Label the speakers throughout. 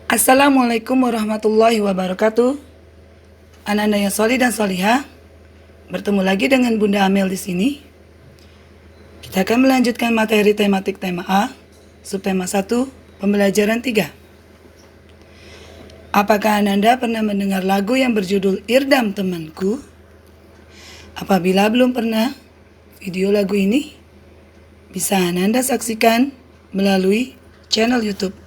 Speaker 1: Assalamualaikum warahmatullahi wabarakatuh. Anak-anak yang solih dan solihah, bertemu lagi dengan Bunda Amel di sini. Kita akan melanjutkan materi tematik tema A, subtema 1, pembelajaran 3. Apakah Ananda pernah mendengar lagu yang berjudul Irdam Temanku? Apabila belum pernah, video lagu ini bisa Ananda saksikan melalui channel YouTube.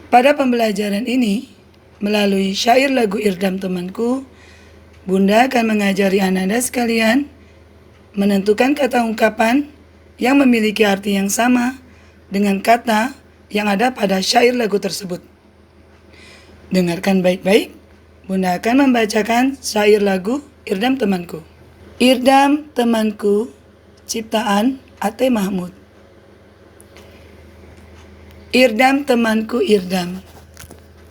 Speaker 1: Pada pembelajaran ini, melalui syair lagu Irdam Temanku, Bunda akan mengajari Ananda sekalian menentukan kata ungkapan yang memiliki arti yang sama dengan kata yang ada pada syair lagu tersebut. Dengarkan baik-baik, Bunda akan membacakan syair lagu Irdam Temanku. Irdam Temanku, ciptaan A.T. Mahmud. Irdam temanku irdam,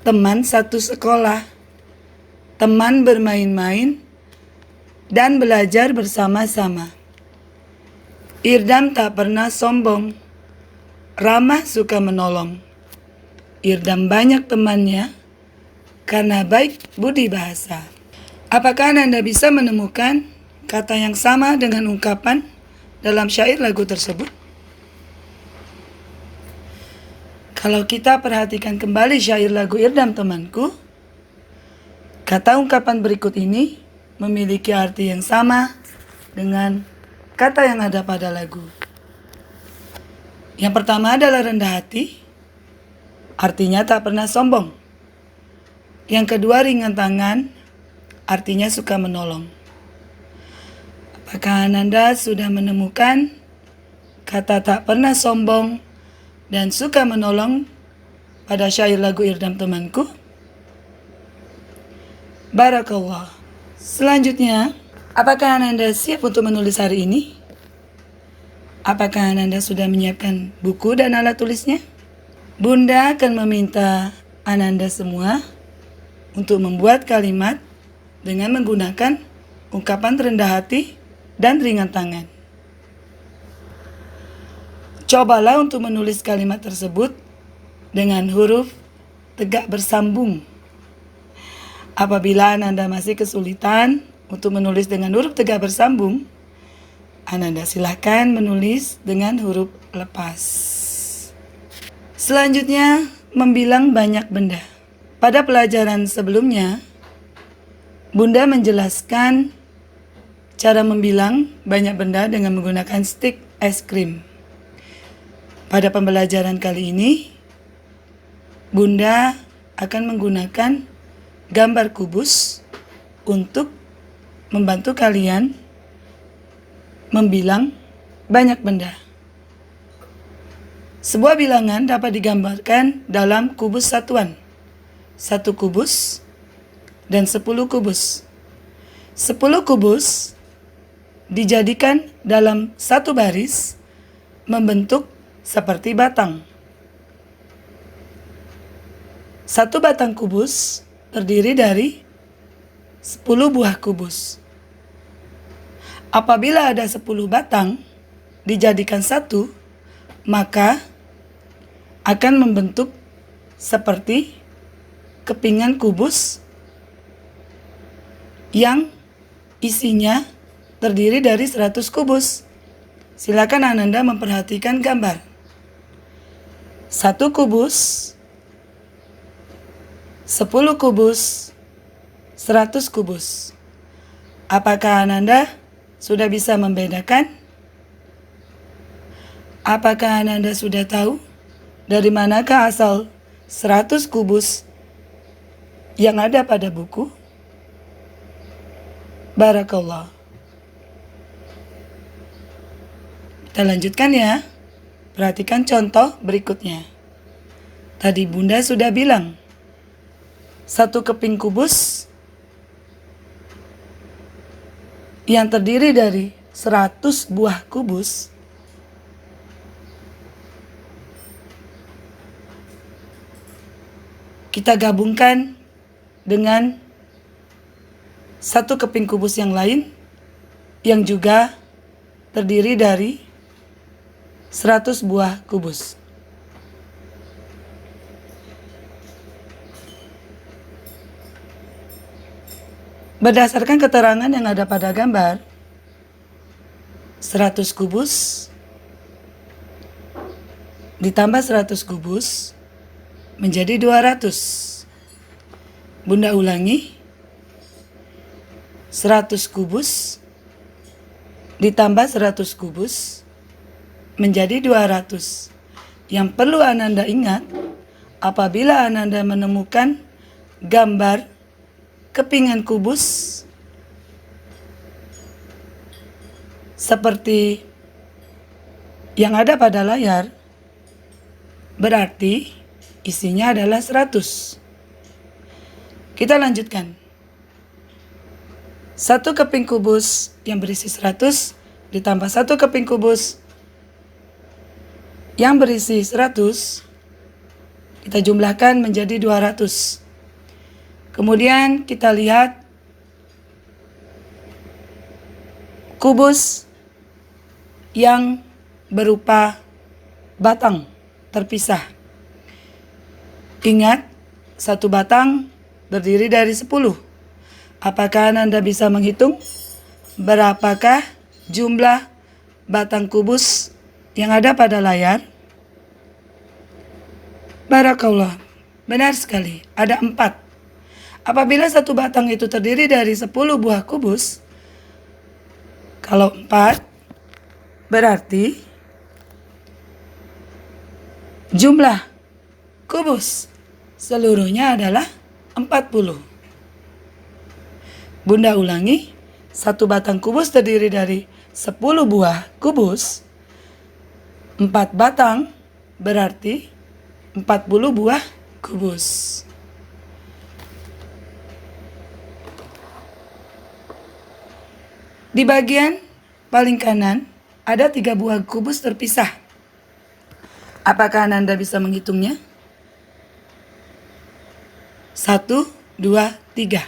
Speaker 1: teman satu sekolah, teman bermain-main dan belajar bersama-sama. Irdam tak pernah sombong, ramah suka menolong. Irdam banyak temannya karena baik budi bahasa. Apakah Anda bisa menemukan kata yang sama dengan ungkapan dalam syair lagu tersebut? Kalau kita perhatikan kembali syair lagu Irdam Temanku, kata ungkapan berikut ini memiliki arti yang sama dengan kata yang ada pada lagu. Yang pertama adalah rendah hati, artinya tak pernah sombong. Yang kedua ringan tangan, artinya suka menolong. Apakah Ananda sudah menemukan kata tak pernah sombong dan suka menolong pada syair lagu Irdam Temanku? Barakallah. Selanjutnya, apakah Ananda siap untuk menulis hari ini? Apakah Ananda sudah menyiapkan buku dan alat tulisnya? Bunda akan meminta Ananda semua untuk membuat kalimat dengan menggunakan ungkapan rendah hati dan ringan tangan. Cobalah untuk menulis kalimat tersebut dengan huruf tegak bersambung. Apabila Ananda masih kesulitan untuk menulis dengan huruf tegak bersambung, Ananda silakan menulis dengan huruf lepas. Selanjutnya, membilang banyak benda. Pada pelajaran sebelumnya, Bunda menjelaskan cara membilang banyak benda dengan menggunakan stik es krim. Pada pembelajaran kali ini, Bunda akan menggunakan gambar kubus untuk membantu kalian membilang banyak benda. Sebuah bilangan dapat digambarkan dalam kubus satuan, 1 kubus dan 10 kubus. 10 kubus dijadikan dalam satu baris membentuk seperti batang. 1 batang kubus terdiri dari 10 buah kubus. Apabila ada 10 batang dijadikan satu, maka akan membentuk seperti kepingan kubus yang isinya terdiri dari 100 kubus. Silakan Ananda memperhatikan gambar. 1 kubus, 10 kubus, 100 kubus. Apakah Ananda sudah bisa membedakan? Apakah Ananda sudah tahu dari manakah asal 100 kubus yang ada pada buku? Barakallah. Kita lanjutkan ya. Perhatikan contoh berikutnya. Tadi Bunda sudah bilang, 1 keping kubus yang terdiri dari 100 buah kubus kita gabungkan dengan 1 keping kubus yang lain yang juga terdiri dari 100 buah kubus. Berdasarkan keterangan yang ada pada gambar, 100 kubus ditambah 100 kubus menjadi 200. Bunda ulangi, 100 kubus ditambah 100 kubus menjadi 200. Yang perlu Ananda ingat, apabila Ananda menemukan gambar kepingan kubus seperti yang ada pada layar, berarti isinya adalah 100. Kita lanjutkan. Satu keping kubus yang berisi 100 ditambah satu keping kubus yang berisi 100, kita jumlahkan menjadi 200. Kemudian kita lihat kubus yang berupa batang terpisah. Ingat, satu batang terdiri dari 10. Apakah Anda bisa menghitung berapakah jumlah batang kubus yang ada pada layar? Barakallah, benar sekali, ada 4. Apabila satu batang itu terdiri dari 10 buah kubus, kalau 4 berarti jumlah kubus seluruhnya adalah 40. Bunda ulangi, satu batang kubus terdiri dari 10 buah kubus, 4 batang berarti 40 buah kubus. Di bagian paling kanan ada 3 buah kubus terpisah. Apakah Anda bisa menghitungnya? 1, 2, 3.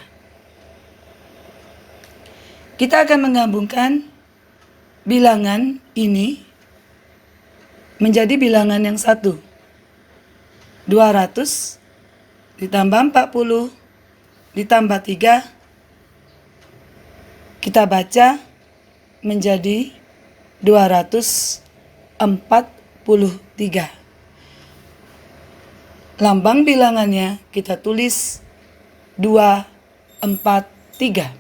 Speaker 1: Kita akan menggabungkan bilangan ini menjadi bilangan yang satu. 200 ditambah 40 ditambah 3, kita baca menjadi 243. Lambang bilangannya kita tulis 243.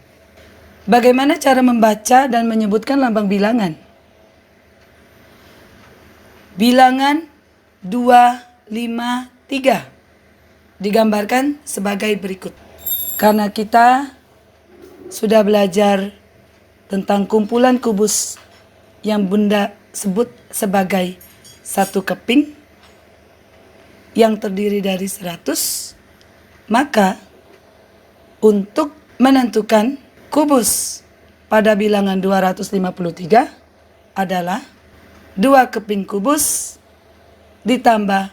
Speaker 1: Bagaimana cara membaca dan menyebutkan lambang bilangan? Bilangan 253 digambarkan sebagai berikut. Karena kita sudah belajar tentang kumpulan kubus yang Bunda sebut sebagai satu keping yang terdiri dari 100, maka untuk menentukan kubus pada bilangan 253 adalah 2 keping kubus ditambah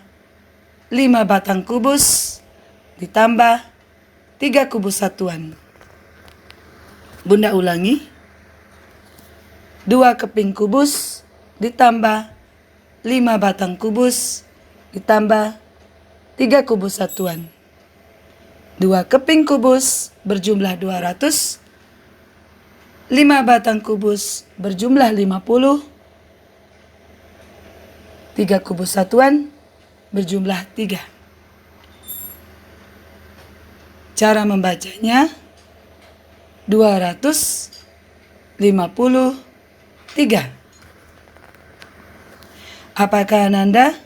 Speaker 1: 5 batang kubus ditambah 3 kubus satuan. Bunda ulangi, 2 keping kubus ditambah 5 batang kubus ditambah 3 kubus satuan. 2 keping kubus berjumlah 200, 5 batang kubus berjumlah 50, 3 kubus satuan berjumlah 3. Cara membacanya 253. Apakah Ananda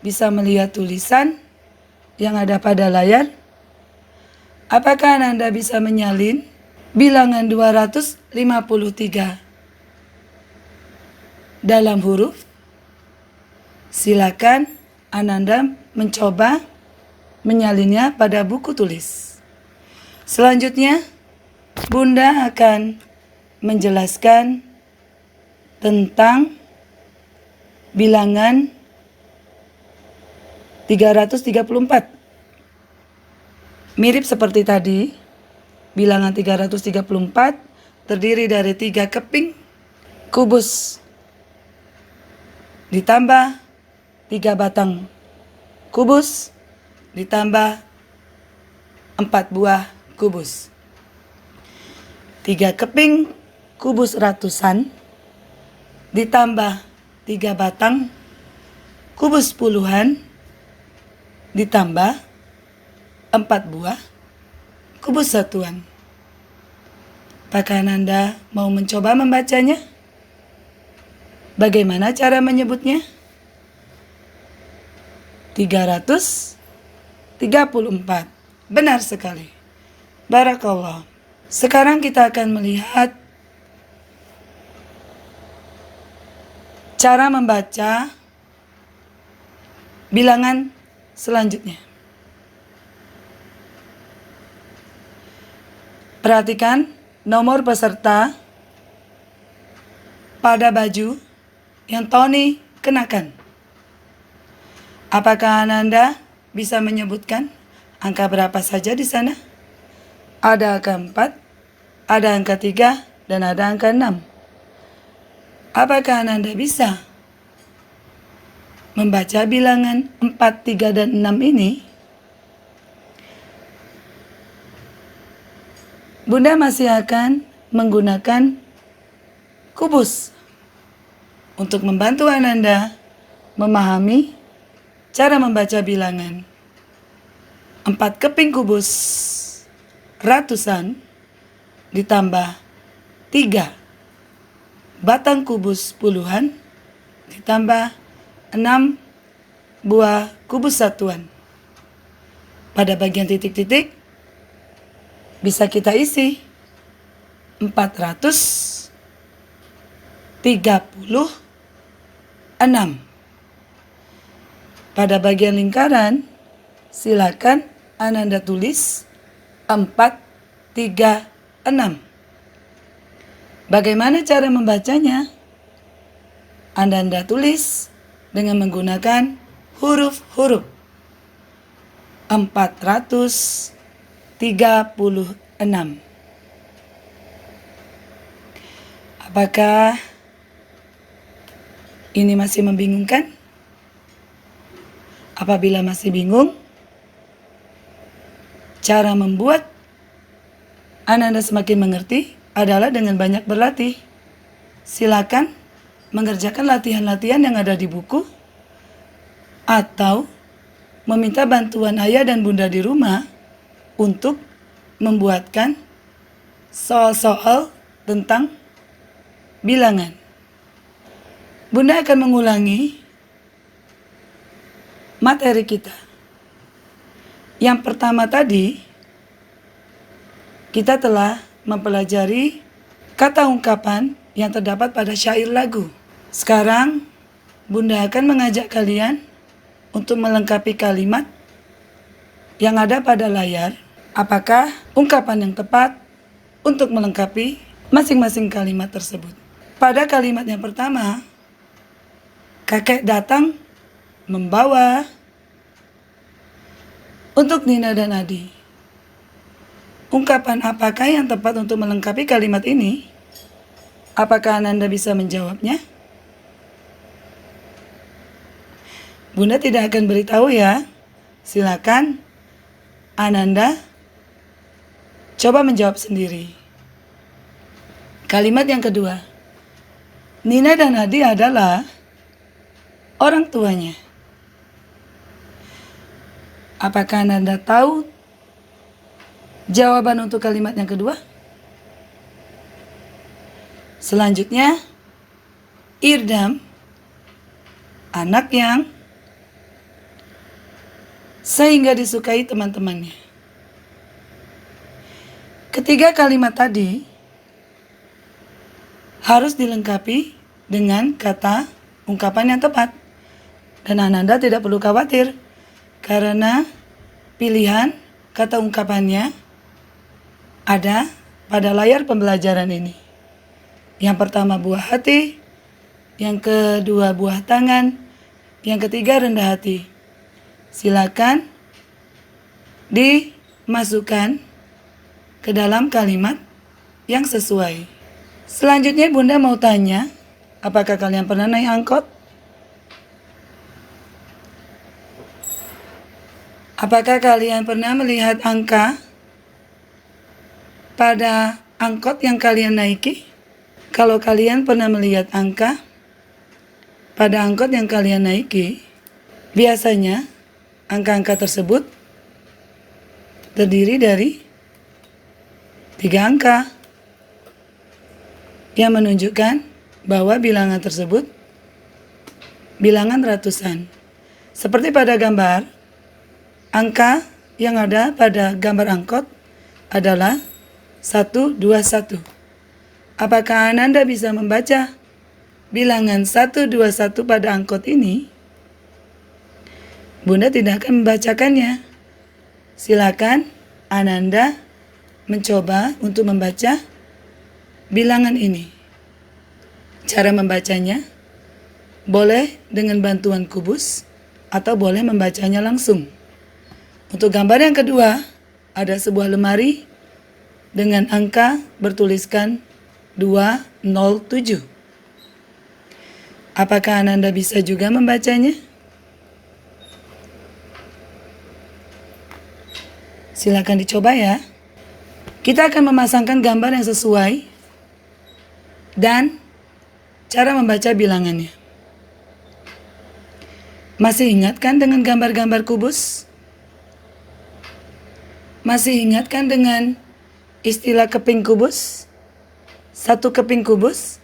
Speaker 1: bisa melihat tulisan yang ada pada layar? Apakah Ananda bisa menyalin bilangan 253 dalam huruf? Silakan Ananda mencoba menyalinnya pada buku tulis. Selanjutnya, Bunda akan menjelaskan tentang bilangan 334. Mirip seperti tadi, bilangan 334 terdiri dari 3 keping kubus ditambah 3 batang kubus ditambah 4 buah kubus. 3 keping kubus ratusan ditambah 3 batang kubus puluhan ditambah 4 buah kubus satuan. Apakah Ananda mau mencoba membacanya? Bagaimana cara menyebutnya? 334. Benar sekali. Barakallah. Sekarang kita akan melihat cara membaca bilangan selanjutnya. Perhatikan nomor peserta pada baju yang Tony kenakan. Apakah Ananda bisa menyebutkan angka berapa saja di sana? Ada angka 4, ada angka 3, dan ada angka 6. Apakah Ananda bisa membaca bilangan 4, 3, dan 6 ini? Bunda masih akan menggunakan kubus untuk membantu Ananda memahami cara membaca bilangan. 4 keping kubus ratusan ditambah 3 batang kubus puluhan ditambah 6 buah kubus satuan. Pada bagian titik-titik bisa kita isi 436. Pada bagian lingkaran, silakan Ananda tulis 436. Bagaimana cara membacanya? Ananda tulis dengan menggunakan huruf-huruf. 436. Apakah ini masih membingungkan? Apabila masih bingung, cara membuat Ananda semakin mengerti adalah dengan banyak berlatih. Silakan mengerjakan latihan-latihan yang ada di buku atau meminta bantuan ayah dan bunda di rumah untuk membuatkan soal-soal tentang bilangan. Bunda akan mengulangi materi kita. Yang pertama tadi, kita telah mempelajari kata ungkapan yang terdapat pada syair lagu. Sekarang, Bunda akan mengajak kalian untuk melengkapi kalimat yang ada pada layar. Apakah ungkapan yang tepat untuk melengkapi masing-masing kalimat tersebut? Pada kalimat yang pertama, kakek datang membawa untuk Nina dan Adi. Ungkapan apakah yang tepat untuk melengkapi kalimat ini? Apakah Ananda bisa menjawabnya? Bunda tidak akan beritahu ya. Silakan Ananda coba menjawab sendiri. Kalimat yang kedua. Nina dan Adi adalah orang tuanya. Apakah Ananda tahu jawaban untuk kalimat yang kedua? Selanjutnya, Irdam, anak yang sehingga disukai teman-temannya. Ketiga kalimat tadi harus dilengkapi dengan kata ungkapan yang tepat. Dan Ananda tidak perlu khawatir karena pilihan kata ungkapannya ada pada layar pembelajaran ini. Yang pertama buah hati, yang kedua buah tangan, yang ketiga rendah hati. Silakan dimasukkan ke dalam kalimat yang sesuai. Selanjutnya Bunda mau tanya, apakah kalian pernah naik angkot? Apakah kalian pernah melihat angka pada angkot yang kalian naiki? Kalau kalian pernah melihat angka pada angkot yang kalian naiki, biasanya angka-angka tersebut terdiri dari 3 angka yang menunjukkan bahwa bilangan tersebut bilangan ratusan. Seperti pada gambar, angka yang ada pada gambar angkot adalah 121. Apakah Ananda bisa membaca bilangan 121 pada angkot ini? Bunda tidak akan membacakannya. Silakan Ananda mencoba untuk membaca bilangan ini. Cara membacanya boleh dengan bantuan kubus atau boleh membacanya langsung. Untuk gambar yang kedua, ada sebuah lemari dengan angka bertuliskan 207. Apakah Ananda bisa juga membacanya? Silakan dicoba ya. Kita akan memasangkan gambar yang sesuai dan cara membaca bilangannya. Masih ingat kan dengan gambar-gambar kubus? Masih ingat kan dengan istilah keping kubus? 1 keping kubus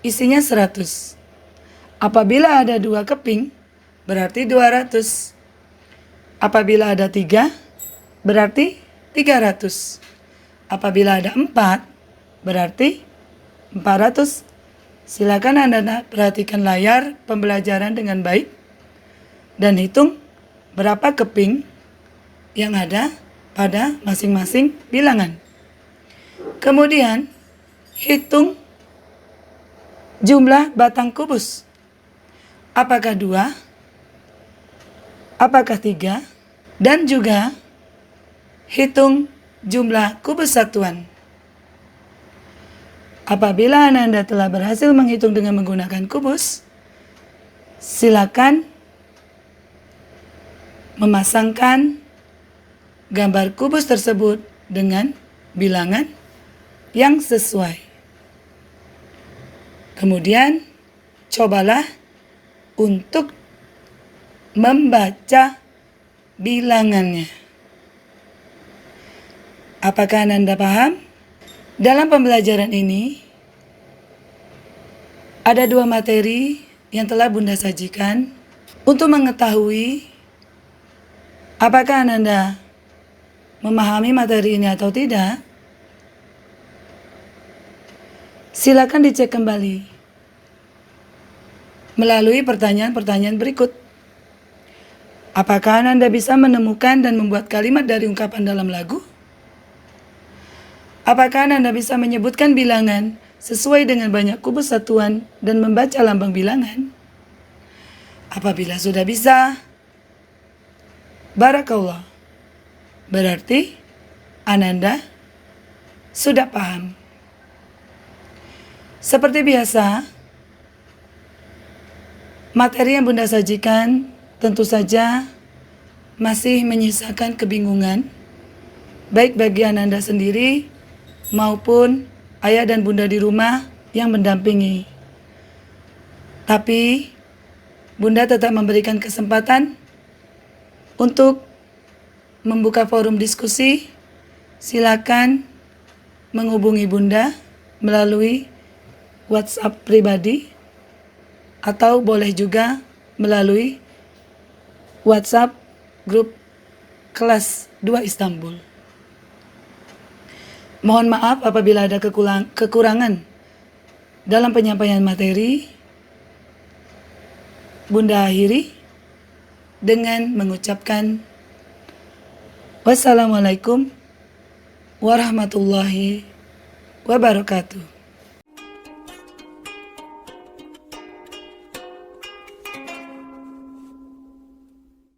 Speaker 1: isinya 100. Apabila ada 2 keping, berarti 200. Apabila ada 3, berarti 300. Apabila ada 4, berarti 400. Silakan Anda perhatikan layar pembelajaran dengan baik dan hitung berapa keping yang ada pada masing-masing bilangan. Kemudian hitung jumlah batang kubus. Apakah 2? Apakah 3? Dan juga hitung jumlah kubus satuan. Apabila Ananda telah berhasil menghitung dengan menggunakan kubus, silakan memasangkan gambar kubus tersebut dengan bilangan yang sesuai. Kemudian, cobalah untuk membaca bilangannya. Apakah Ananda paham? Dalam pembelajaran ini, ada 2 materi yang telah Bunda sajikan untuk mengetahui apakah Ananda memahami materi ini atau tidak. Silakan dicek kembali melalui pertanyaan-pertanyaan berikut. Apakah Ananda bisa menemukan dan membuat kalimat dari ungkapan dalam lagu? Apakah Anda bisa menyebutkan bilangan sesuai dengan banyak kubus satuan dan membaca lambang bilangan? Apabila sudah bisa, barakallah. Berarti Ananda sudah paham. Seperti biasa, materi yang Bunda sajikan tentu saja masih menyisakan kebingungan, baik bagi Ananda sendiri maupun ayah dan bunda di rumah yang mendampingi. Tapi Bunda tetap memberikan kesempatan untuk membuka forum diskusi. Silakan menghubungi Bunda melalui WhatsApp pribadi atau boleh juga melalui WhatsApp grup kelas 2 Istanbul. Mohon maaf apabila ada kekurangan dalam penyampaian materi. Bunda akhiri dengan mengucapkan wassalamualaikum warahmatullahi wabarakatuh.